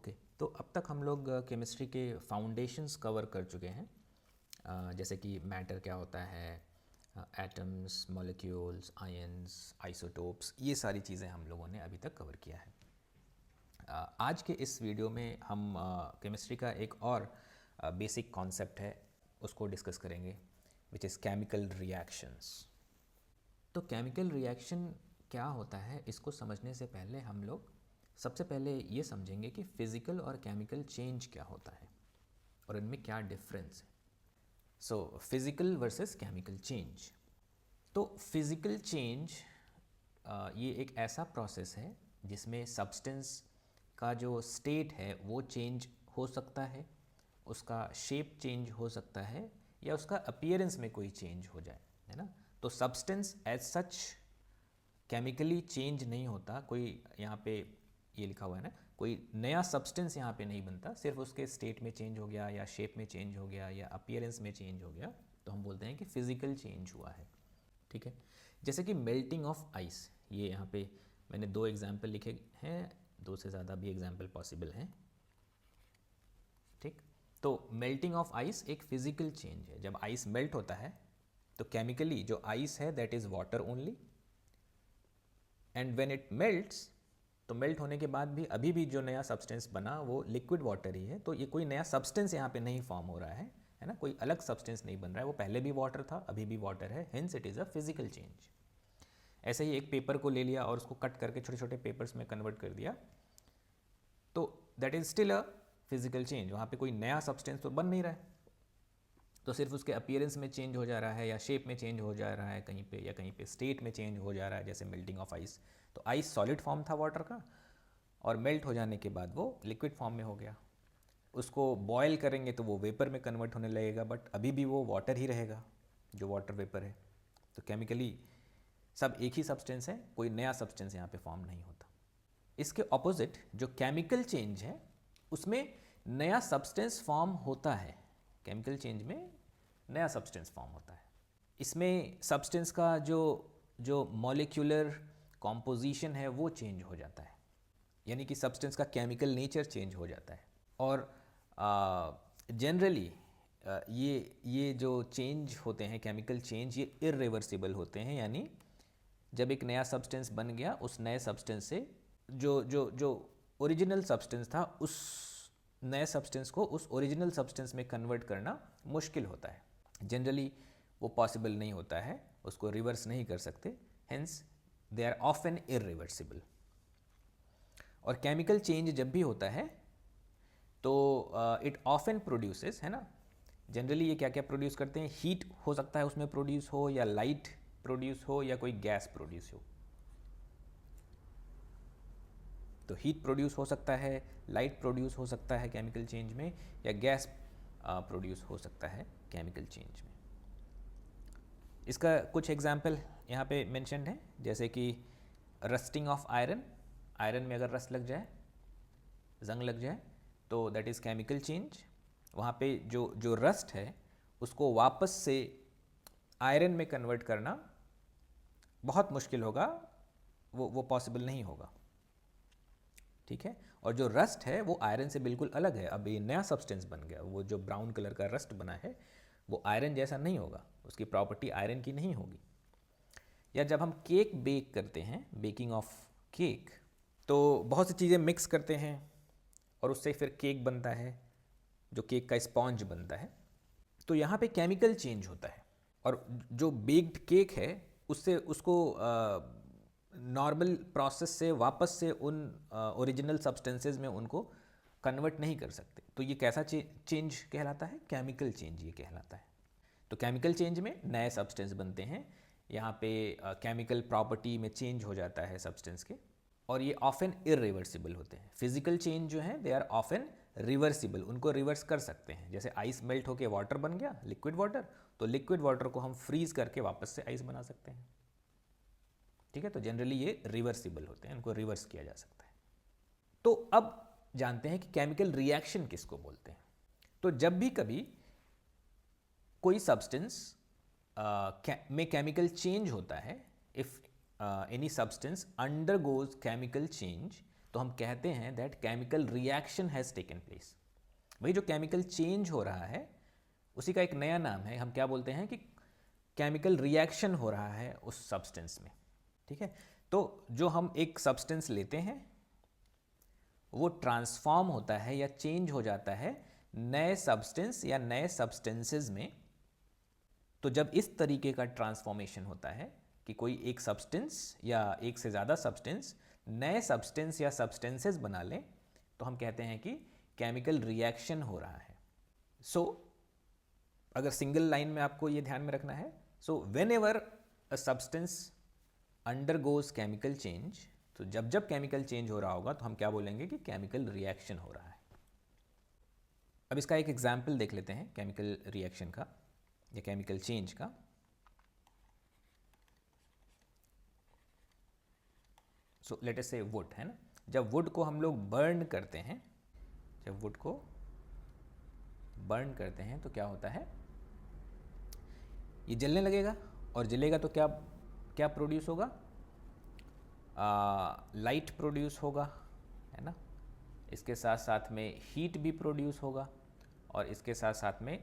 Okay तो अब तक हम लोग केमिस्ट्री के फाउंडेशंस कवर कर चुके हैं, जैसे कि मैटर क्या होता है, एटम्स, मॉलिक्यूल्स, आयंस, आइसोटोप्स, ये सारी चीज़ें हम लोगों ने अभी तक कवर किया है। आज के इस वीडियो में हम केमिस्ट्री का एक और बेसिक कॉन्सेप्ट है उसको डिस्कस करेंगे, विच इज़ केमिकल रिएक्शंस। तो केमिकल रिएक्शन क्या होता है, इसको समझने से पहले हम लोग सबसे पहले ये समझेंगे कि फ़िज़िकल और केमिकल चेंज क्या होता है और इनमें क्या डिफरेंस है। So physical versus chemical change. तो फिज़िकल चेंज ये एक ऐसा प्रोसेस है जिसमें सब्सटेंस का जो स्टेट है वो चेंज हो सकता है, उसका शेप चेंज हो सकता है या उसका अपीयरेंस में कोई चेंज हो जाए, है ना। तो substance as such chemically change नहीं होता, कोई यहाँ पे ये लिखा हुआ है ना, कोई नया सब्सटेंस यहाँ पे नहीं बनता, सिर्फ उसके स्टेट में चेंज हो गया या शेप में चेंज हो गया या अपीयरेंस में चेंज हो गया, तो हम बोलते हैं कि फिज़िकल चेंज हुआ है। ठीक है, जैसे कि मेल्टिंग ऑफ आइस, ये यहाँ पे मैंने 2 एग्जाम्पल लिखे हैं, 2 से ज़्यादा भी एग्जाम्पल पॉसिबल हैं। ठीक, तो मेल्टिंग ऑफ आइस एक फिज़िकल चेंज है। जब आइस मेल्ट होता है तो केमिकली जो आइस है that is water only, and when it melts, तो मेल्ट होने के बाद भी अभी भी जो नया सब्सटेंस बना वो लिक्विड वाटर ही है। तो ये कोई नया सब्सटेंस यहाँ पे नहीं फॉर्म हो रहा है ना, कोई अलग सब्सटेंस नहीं बन रहा है, वो पहले भी वाटर था अभी भी वाटर है, hence it is a physical change. ऐसे ही एक पेपर को ले लिया और उसको कट करके छोटे छोटे पेपर्स में कन्वर्ट कर दिया, तो that is still a physical change. वहाँ पे कोई नया सब्सटेंस तो बन नहीं रहा है, तो सिर्फ उसके अपीयरेंस में चेंज हो जा रहा है या शेप में चेंज हो जा रहा है कहीं पे, या कहीं पे स्टेट में चेंज हो जा रहा है, जैसे मेल्टिंग ऑफ आइस। तो आइस सॉलिड फॉर्म था वाटर का, और मेल्ट हो जाने के बाद वो लिक्विड फॉर्म में हो गया। उसको बॉयल करेंगे तो वो वेपर में कन्वर्ट होने लगेगा, बट अभी भी वो वाटर ही रहेगा जो वाटर वेपर है। तो केमिकली सब एक ही सब्सटेंस है, कोई नया सब्सटेंस यहाँ पे फॉर्म नहीं होता। इसके ऑपोजिट जो केमिकल चेंज है उसमें नया सब्सटेंस फॉर्म होता है। केमिकल चेंज में नया सब्सटेंस फॉर्म होता है। इसमें सब्सटेंस का जो जो मॉलिक्यूलर कॉम्पोजिशन है वो चेंज हो जाता है, यानी कि सब्सटेंस का केमिकल नेचर चेंज हो जाता है। और जनरली ये जो चेंज होते हैं केमिकल चेंज, ये इर्रिवर्सिबल होते हैं, यानी जब एक नया सब्सटेंस बन गया, उस नए सब्सटेंस से जो जो जो ओरिजिनल सब्सटेंस था उस नए सब्सटेंस को उस ओरिजिनल सब्सटेंस में कन्वर्ट करना मुश्किल होता है। जनरली वो पॉसिबल नहीं होता है, उसको रिवर्स नहीं कर सकते, hence they are often irreversible. और केमिकल चेंज जब भी होता है तो इट ऑफन प्रोड्यूसेस, है ना, जनरली ये क्या क्या प्रोड्यूस करते हैं, हीट हो सकता है उसमें प्रोड्यूस हो, या लाइट प्रोड्यूस हो, या कोई गैस प्रोड्यूस हो। तो हीट प्रोड्यूस हो सकता है, लाइट प्रोड्यूस हो सकता है केमिकल चेंज में, या गैस प्रोड्यूस हो सकता है केमिकल चेंज में। इसका कुछ एग्जाम्पल यहाँ पे मेंशन्ड है, जैसे कि रस्टिंग ऑफ आयरन। आयरन में अगर रस्ट लग जाए, जंग लग जाए, तो दैट इज़ केमिकल चेंज। वहाँ पे जो जो रस्ट है उसको वापस से आयरन में कन्वर्ट करना बहुत मुश्किल होगा, वो पॉसिबल नहीं होगा। ठीक है, और जो रस्ट है वो आयरन से बिल्कुल अलग है, अब ये नया सब्सटेंस बन गया, वो जो ब्राउन कलर का रस्ट बना है वो आयरन जैसा नहीं होगा, उसकी प्रॉपर्टी आयरन की नहीं होगी। या जब हम केक बेक करते हैं, बेकिंग ऑफ केक, तो बहुत सी चीज़ें मिक्स करते हैं और उससे फिर केक बनता है, जो केक का स्पॉन्ज बनता है। तो यहाँ पे केमिकल चेंज होता है, और जो बेक्ड केक है उससे उसको नॉर्मल प्रोसेस से वापस से उन ओरिजिनल सब्सटेंसेस में उनको कन्वर्ट नहीं कर सकते। तो ये कैसा चेंज कहलाता है, केमिकल चेंज ये कहलाता है। तो केमिकल चेंज में नए सब्सटेंस बनते हैं, यहाँ पे केमिकल प्रॉपर्टी में चेंज हो जाता है सब्सटेंस के, और ये ऑफन इरिवर्सिबल होते हैं। फिजिकल चेंज जो है दे आर ऑफन रिवर्सिबल, उनको रिवर्स कर सकते हैं। जैसे आइस मेल्ट होकर वाटर बन गया, लिक्विड वाटर, तो लिक्विड वाटर को हम फ्रीज करके वापस से आइस बना सकते हैं। ठीक है, तो जनरली ये रिवर्सिबल होते हैं, इनको रिवर्स किया जा सकता है। तो अब जानते हैं कि केमिकल रिएक्शन किसको बोलते हैं। तो जब भी कभी कोई सब्सटेंस में केमिकल चेंज होता है, if any substance undergoes chemical change, तो हम कहते हैं that chemical reaction has taken place. वही जो केमिकल चेंज हो रहा है उसी का एक नया नाम है, हम क्या बोलते हैं कि केमिकल रिएक्शन हो रहा है उस सब्सटेंस में। ठीक है, तो जो हम एक सब्सटेंस लेते हैं वो ट्रांसफॉर्म होता है या चेंज हो जाता है नए सब्सटेंस या नए सब्सटेंसेस में। तो जब इस तरीके का ट्रांसफॉर्मेशन होता है कि कोई एक सब्सटेंस या एक से ज़्यादा सब्सटेंस नए सब्सटेंस या सब्सटेंसेस बना लें, तो हम कहते हैं कि केमिकल रिएक्शन हो रहा है। सो अगर सिंगल लाइन में आपको ये ध्यान में रखना है, so when ever a substance undergoes chemical change, तो जब जब केमिकल चेंज हो रहा होगा तो हम क्या बोलेंगे कि केमिकल रिएक्शन हो रहा है। अब इसका एक एग्जाम्पल देख लेते हैं केमिकल रिएक्शन का या केमिकल चेंज का। सो लेट अस से वुड है ना, जब वुड को हम लोग बर्न करते हैं, जब वुड को बर्न करते हैं तो क्या होता है, ये जलने लगेगा और जलेगा तो क्या क्या प्रोड्यूस होगा, लाइट प्रोड्यूस होगा, है ना। इसके साथ साथ में हीट भी प्रोड्यूस होगा और इसके साथ साथ में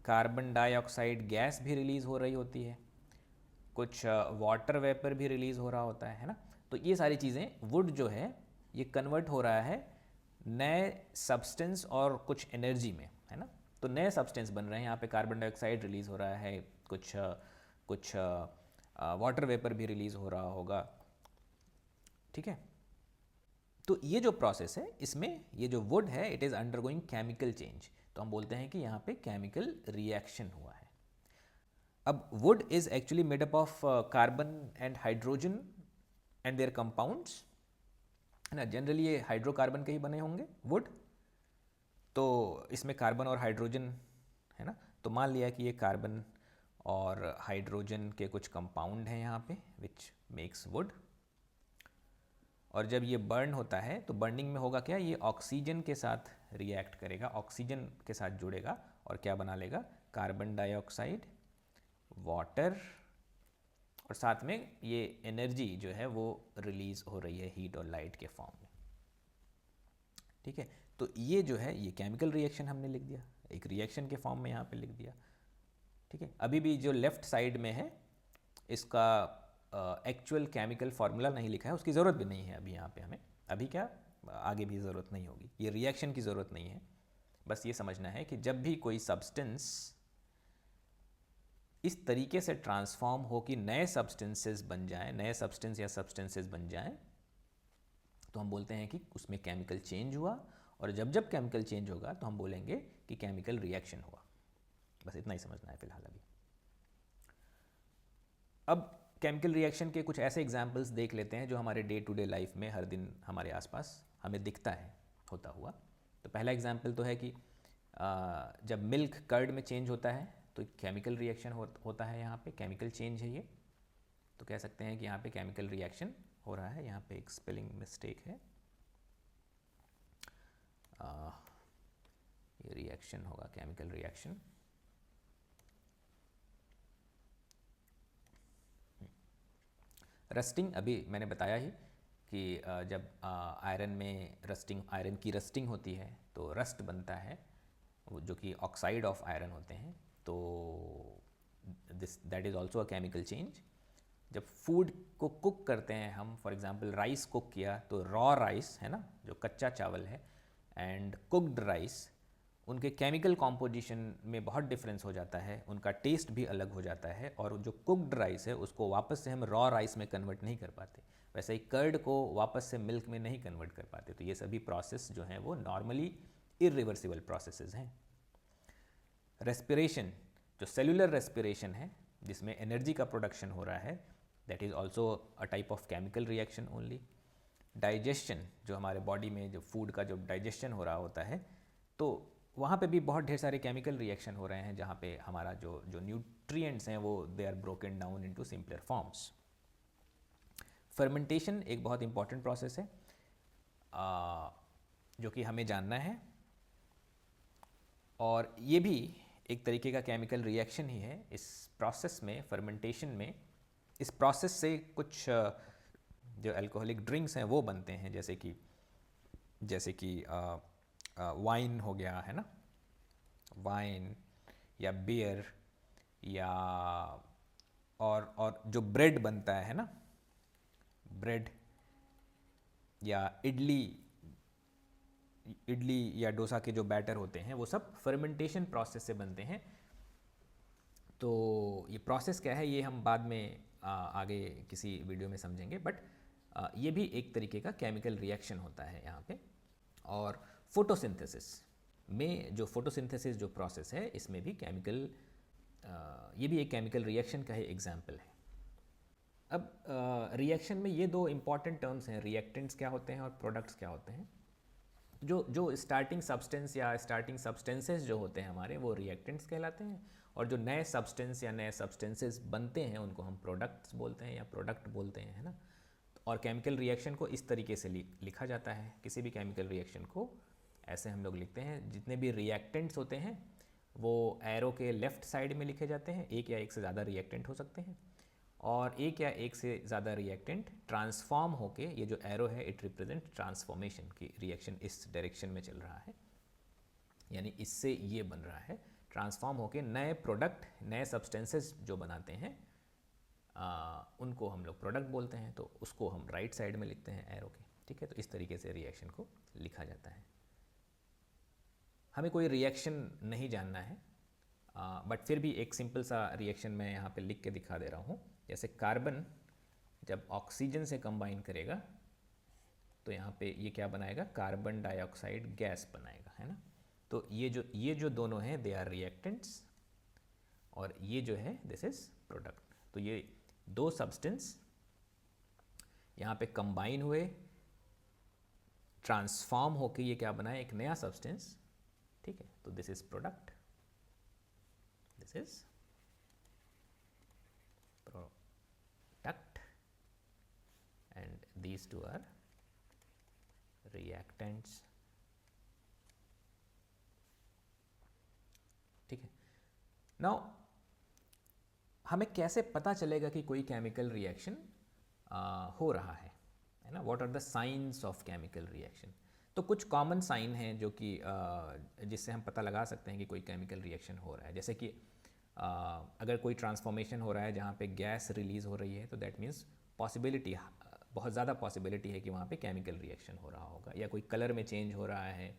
कार्बन डाइऑक्साइड गैस भी रिलीज़ हो रही होती है, कुछ वाटर वेपर भी रिलीज़ हो रहा होता है ना। तो ये सारी चीज़ें, वुड जो है ये कन्वर्ट हो रहा है नए सब्सटेंस और कुछ एनर्जी में, है ना। तो नए सब्सटेंस बन रहे हैं, यहाँ पे कार्बन डाइऑक्साइड रिलीज़ हो रहा है, कुछ वाटर वेपर भी रिलीज़ हो रहा होगा। ठीक है, तो ये जो प्रोसेस है इसमें ये जो वुड है it is undergoing chemical change, तो हम बोलते हैं कि यहाँ पे केमिकल रिएक्शन हुआ है। अब would is actually made up of carbon and hydrogen and there compounds, है ना। जनरली ये हाइड्रोकार्बन के ही बने होंगे वुड, तो इसमें कार्बन और हाइड्रोजन है ना। तो मान लिया कि ये कार्बन और हाइड्रोजन के कुछ कंपाउंड हैं यहाँ पे विच मेक्स वुड। और जब ये बर्न होता है तो बर्निंग में होगा क्या, ये ऑक्सीजन के साथ रिएक्ट करेगा, ऑक्सीजन के साथ जुड़ेगा और क्या बना लेगा, कार्बन डाइऑक्साइड, वाटर, और साथ में ये एनर्जी जो है वो रिलीज़ हो रही है हीट और लाइट के फॉर्म में। ठीक है, तो ये जो है ये केमिकल रिएक्शन हमने लिख दिया, एक रिएक्शन के फॉर्म में यहाँ पे लिख दिया। ठीक है, अभी भी जो लेफ्ट साइड में है इसका एक्चुअल केमिकल फार्मूला नहीं लिखा है, उसकी ज़रूरत भी नहीं है अभी यहाँ पे हमें, अभी क्या आगे भी ज़रूरत नहीं होगी, ये रिएक्शन की ज़रूरत नहीं है। बस ये समझना है कि जब भी कोई सब्सटेंस इस तरीके से ट्रांसफॉर्म हो कि नए सब्सटेंसेस बन जाएं, नए सब्सटेंस या सब्सटेंसेस बन जाएं, तो हम बोलते हैं कि उसमें केमिकल चेंज हुआ। और जब जब केमिकल चेंज होगा तो हम बोलेंगे कि केमिकल रिएक्शन हुआ। बस इतना ही समझना है फिलहाल अभी। अब केमिकल रिएक्शन के कुछ ऐसे एग्जाम्पल्स देख लेते हैं जो हमारे डे टू डे लाइफ में हर दिन हमारे आसपास हमें दिखता है होता हुआ। तो पहला एग्जाम्पल तो है कि जब मिल्क कर्ड में चेंज होता है तो केमिकल रिएक्शन होता है, यहाँ पे केमिकल चेंज है ये, तो कह सकते हैं कि यहाँ पे केमिकल रिएक्शन हो रहा है। यहाँ पे एक स्पेलिंग मिस्टेक है, ये रिएक्शन होगा, केमिकल रिएक्शन। रस्टिंग, अभी मैंने बताया ही कि जब आयरन में आयरन की रस्टिंग होती है तो रस्ट बनता है, जो कि ऑक्साइड ऑफ आयरन होते हैं, तो that is also a chemical change. जब फूड को कुक करते हैं हम, फॉर एग्जांपल राइस कुक किया, तो रॉ राइस है ना, जो कच्चा चावल है, एंड कुक्ड राइस, उनके केमिकल कॉम्पोजिशन में बहुत डिफरेंस हो जाता है, उनका टेस्ट भी अलग हो जाता है, और जो कुक्ड राइस है उसको वापस से हम रॉ राइस में कन्वर्ट नहीं कर पाते, वैसे ही कर्ड को वापस से मिल्क में नहीं कन्वर्ट कर पाते। तो ये सभी प्रोसेस जो हैं वो नॉर्मली इरिवर्सिबल प्रोसेसेस हैं। रेस्पिरेशन, जो सेलुलर रेस्पिरेशन है जिसमें एनर्जी का प्रोडक्शन हो रहा है, that is also a type of chemical reaction only. Digestion, जो हमारे बॉडी में जो फूड का जो डाइजेशन हो रहा होता है, तो वहाँ पे भी बहुत ढेर सारे केमिकल रिएक्शन हो रहे हैं, जहाँ पे हमारा जो न्यूट्रिएंट्स हैं वो they are broken down into simpler forms. Fermentation एक बहुत इंपॉर्टेंट प्रोसेस है जो कि हमें जानना है, और ये भी एक तरीके का केमिकल रिएक्शन ही है। इस प्रोसेस में, फर्मेंटेशन में, इस प्रोसेस से कुछ जो अल्कोहलिक ड्रिंक्स हैं वो बनते हैं, जैसे कि जैसे कि वाइन हो गया है ना, वाइन या बियर, या और जो ब्रेड बनता है ना, ब्रेड या इडली, इडली या डोसा के जो बैटर होते हैं वो सब फर्मेंटेशन प्रोसेस से बनते हैं। तो ये प्रोसेस क्या है ये हम बाद में आगे किसी वीडियो में समझेंगे, बट ये भी एक तरीके का केमिकल रिएक्शन होता है यहाँ पे। और फोटोसिंथेसिस में, जो फोटोसिंथेसिस जो प्रोसेस है, इसमें भी केमिकल, ये भी एक केमिकल रिएक्शन का ही एग्जाम्पल है। अब रिएक्शन में ये दो इम्पॉर्टेंट टर्म्स हैं, रिएक्टेंट्स क्या होते हैं और प्रोडक्ट्स क्या होते हैं। जो स्टार्टिंग सब्सटेंस या स्टार्टिंग सब्सटेंसेस जो होते हैं हमारे, वो रिएक्टेंट्स कहलाते हैं, और जो नए सब्सटेंस या नए सब्सटेंसेस बनते हैं उनको हम प्रोडक्ट्स बोलते हैं या प्रोडक्ट बोलते हैं, है ना। और केमिकल रिएक्शन को इस तरीके से लिखा जाता है, किसी भी केमिकल रिएक्शन को ऐसे हम लोग लिखते हैं। जितने भी रिएक्टेंट्स होते हैं वो एरो के लेफ़्ट साइड में लिखे जाते हैं, एक या एक से ज़्यादा रिएक्टेंट हो सकते हैं, और एक या एक से ज़्यादा रिएक्टेंट ट्रांसफॉर्म होके, ये जो एरो है इट रिप्रेजेंट ट्रांसफॉर्मेशन की, रिएक्शन इस डायरेक्शन में चल रहा है, यानी इससे ये बन रहा है, ट्रांसफॉर्म होके नए प्रोडक्ट, नए सब्सटेंसेस जो बनाते हैं उनको हम लोग प्रोडक्ट बोलते हैं। तो उसको हम राइट साइड में लिखते हैं एरो के, ठीक है। तो इस तरीके से रिएक्शन को लिखा जाता है। हमें कोई रिएक्शन नहीं जानना है, बट फिर भी एक सिंपल सा रिएक्शन मैं यहाँ पे लिख के दिखा दे रहा हूँ। जैसे कार्बन जब ऑक्सीजन से कंबाइन करेगा तो यहाँ पे ये क्या बनाएगा, कार्बन डाइऑक्साइड गैस बनाएगा, है ना। तो ये जो दोनों हैं दे आर रिएक्टेंट्स, और ये जो है दिस इज प्रोडक्ट। तो ये दो सब्सटेंस यहाँ पे कंबाइन हुए, ट्रांसफॉर्म होके ये क्या बनाए, एक नया सब्सटेंस, ठीक है। तो this is product, this is product, and these two are reactants, ठीक है। नाउ हमें कैसे पता चलेगा कि कोई केमिकल रिएक्शन हो रहा है ना, what are the signs of chemical reaction. तो कुछ कॉमन साइन हैं जो कि जिससे हम पता लगा सकते हैं कि कोई केमिकल रिएक्शन हो रहा है। जैसे कि अगर कोई ट्रांसफॉर्मेशन हो रहा है जहाँ पे गैस रिलीज़ हो रही है, तो दैट मीन्स पॉसिबिलिटी, बहुत ज़्यादा पॉसिबिलिटी है कि वहाँ पे केमिकल रिएक्शन हो रहा होगा। या कोई कलर में चेंज हो रहा है,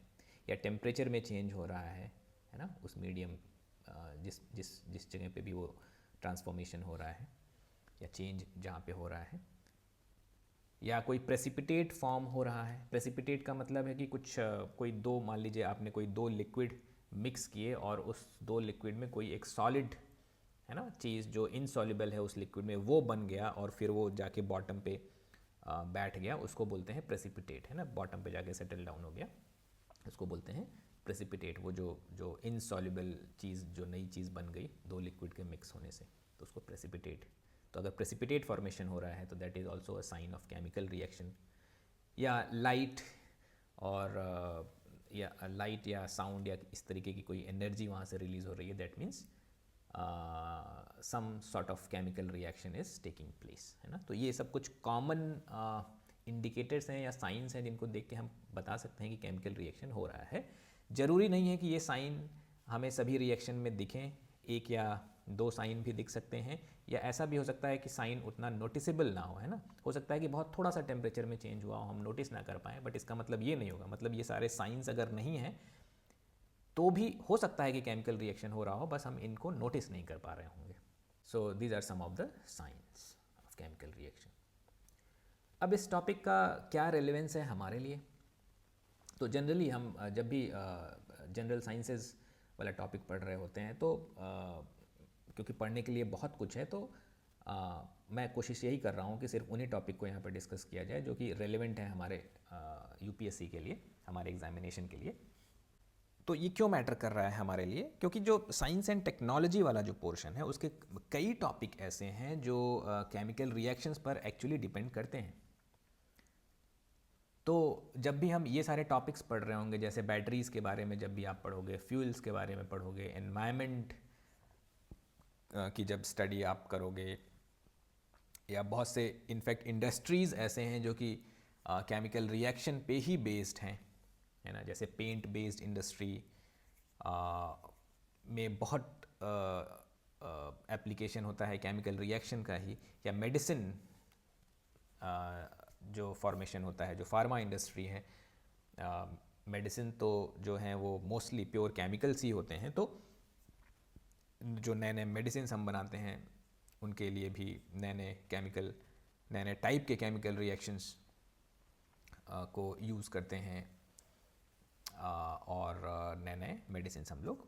या टेम्परेचर में चेंज हो रहा है ना, उस मीडियम जिस जगह पे भी वो ट्रांसफॉर्मेशन हो रहा है या चेंज जहाँ पे हो रहा है, या कोई प्रेसिपिटेट फॉर्म हो रहा है। प्रेसिपिटेट का मतलब है कि कुछ कोई दो, मान लीजिए आपने कोई दो लिक्विड मिक्स किए और उस दो लिक्विड में कोई एक सॉलिड, है ना, चीज़ जो इनसॉल्युबल है उस लिक्विड में, वो बन गया और फिर वो जाके बॉटम पे बैठ गया, उसको बोलते हैं प्रेसिपिटेट, है ना। बॉटम पे जाके सेटल डाउन हो गया, उसको बोलते हैं प्रेसिपिटेट। वो जो इनसॉल्युबल चीज़, जो नई चीज़ बन गई दो लिक्विड के मिक्स होने से, तो उसको प्रेसिपिटेट। तो अगर प्रेसिपिटेट फॉर्मेशन हो रहा है तो that is also a sign of chemical reaction. या लाइट, और या लाइट या साउंड या इस तरीके की कोई एनर्जी वहाँ से रिलीज़ हो रही है, that means some sort of chemical reaction is taking place, है ना। तो ये सब कुछ कॉमन इंडिकेटर्स हैं या साइंस हैं जिनको देख के हम बता सकते हैं कि केमिकल रिएक्शन हो रहा है। ज़रूरी नहीं है कि ये साइन हमें सभी रिएक्शन में दिखें, एक या दो साइन भी दिख सकते हैं, या ऐसा भी हो सकता है कि साइन उतना नोटिसेबल ना हो, है ना। हो सकता है कि बहुत थोड़ा सा टेम्परेचर में चेंज हुआ हो, हम नोटिस ना कर पाएँ, बट इसका मतलब ये नहीं होगा, मतलब ये सारे साइंस अगर नहीं हैं तो भी हो सकता है कि केमिकल रिएक्शन हो रहा हो, बस हम इनको नोटिस नहीं कर पा रहे होंगे। So these are some of the signs of chemical reaction. अब इस टॉपिक का क्या रेलेवेंस है हमारे लिए। तो जनरली हम जब भी जनरल साइंसेज वाला टॉपिक पढ़ रहे होते हैं तो क्योंकि पढ़ने के लिए बहुत कुछ है, तो मैं कोशिश यही कर रहा हूँ कि सिर्फ उन्हीं टॉपिक को यहाँ पर डिस्कस किया जाए जो कि रेलेवेंट है हमारे यूपीएससी के लिए, हमारे एग्जामिनेशन के लिए। तो ये क्यों मैटर कर रहा है हमारे लिए, क्योंकि जो साइंस एंड टेक्नोलॉजी वाला जो पोर्शन है उसके कई टॉपिक ऐसे हैं जो केमिकल रिएक्शंस पर एक्चुअली डिपेंड करते हैं। तो जब भी हम ये सारे टॉपिक्स पढ़ रहे होंगे, जैसे बैटरीज़ के बारे में जब भी आप पढ़ोगे, फ्यूल्स के बारे में पढ़ोगे, एनवायरनमेंट की जब स्टडी आप करोगे, या बहुत से इनफैक्ट इंडस्ट्रीज़ ऐसे हैं जो कि केमिकल रिएक्शन पे ही बेस्ड हैं, है ना। जैसे पेंट बेस्ड इंडस्ट्री में बहुत एप्लीकेशन होता है केमिकल रिएक्शन का ही, या मेडिसिन जो फॉर्मेशन होता है, जो फार्मा इंडस्ट्री है, मेडिसिन तो जो हैं वो मोस्टली प्योर केमिकल्स ही होते हैं, तो जो नए नए मेडिसिन हम बनाते हैं उनके लिए भी नए नए टाइप के केमिकल रिएक्शंस को यूज़ करते हैं, और नए नए मेडिसिन हम लोग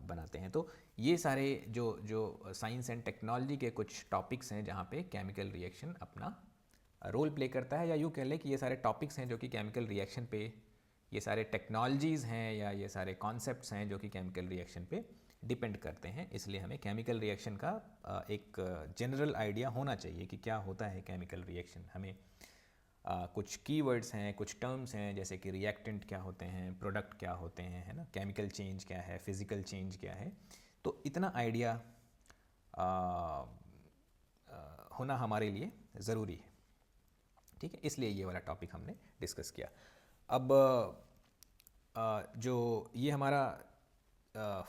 बनाते हैं। तो ये सारे जो साइंस एंड टेक्नोलॉजी के कुछ टॉपिक्स हैं जहाँ पे केमिकल रिएक्शन अपना रोल प्ले करता है, या यूँ कह लें कि ये सारे टॉपिक्स हैं जो कि केमिकल रिएक्शन पे, ये सारे टेक्नोलॉजीज़ हैं या ये सारे कॉन्सेप्ट्स हैं जो कि केमिकल रिएक्शन पे डिपेंड करते हैं। इसलिए हमें केमिकल रिएक्शन का एक जनरल आइडिया होना चाहिए कि क्या होता है केमिकल रिएक्शन। हमें कुछ कीवर्ड्स हैं, कुछ टर्म्स हैं, जैसे कि रिएक्टेंट क्या होते हैं, प्रोडक्ट क्या होते हैं, है ना, केमिकल चेंज क्या है, फिज़िकल चेंज क्या है। तो इतना आइडिया होना हमारे लिए ज़रूरी है, ठीक है। इसलिए ये वाला टॉपिक हमने डिस्कस किया। अब जो ये हमारा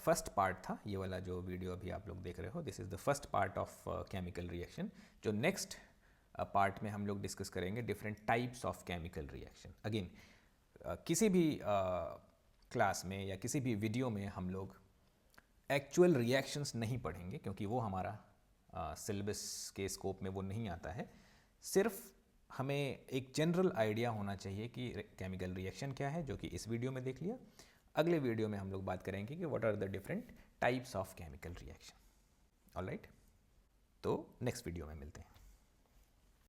फर्स्ट पार्ट था, ये वाला जो वीडियो अभी आप लोग देख रहे हो, this is the first part of chemical reaction. जो नेक्स्ट पार्ट में हम लोग डिस्कस करेंगे different types of chemical reaction. Again किसी भी क्लास में या किसी भी वीडियो में हम लोग एक्चुअल रिएक्शंस नहीं पढ़ेंगे, क्योंकि वो हमारा सिलेबस के स्कोप में वो नहीं आता है। सिर्फ हमें एक जनरल आइडिया होना चाहिए कि केमिकल रिएक्शन क्या है, जो कि इस वीडियो में देख लिया। अगले वीडियो में हम लोग बात करेंगे कि what are the different types of chemical reaction. Alright, तो नेक्स्ट वीडियो में मिलते हैं।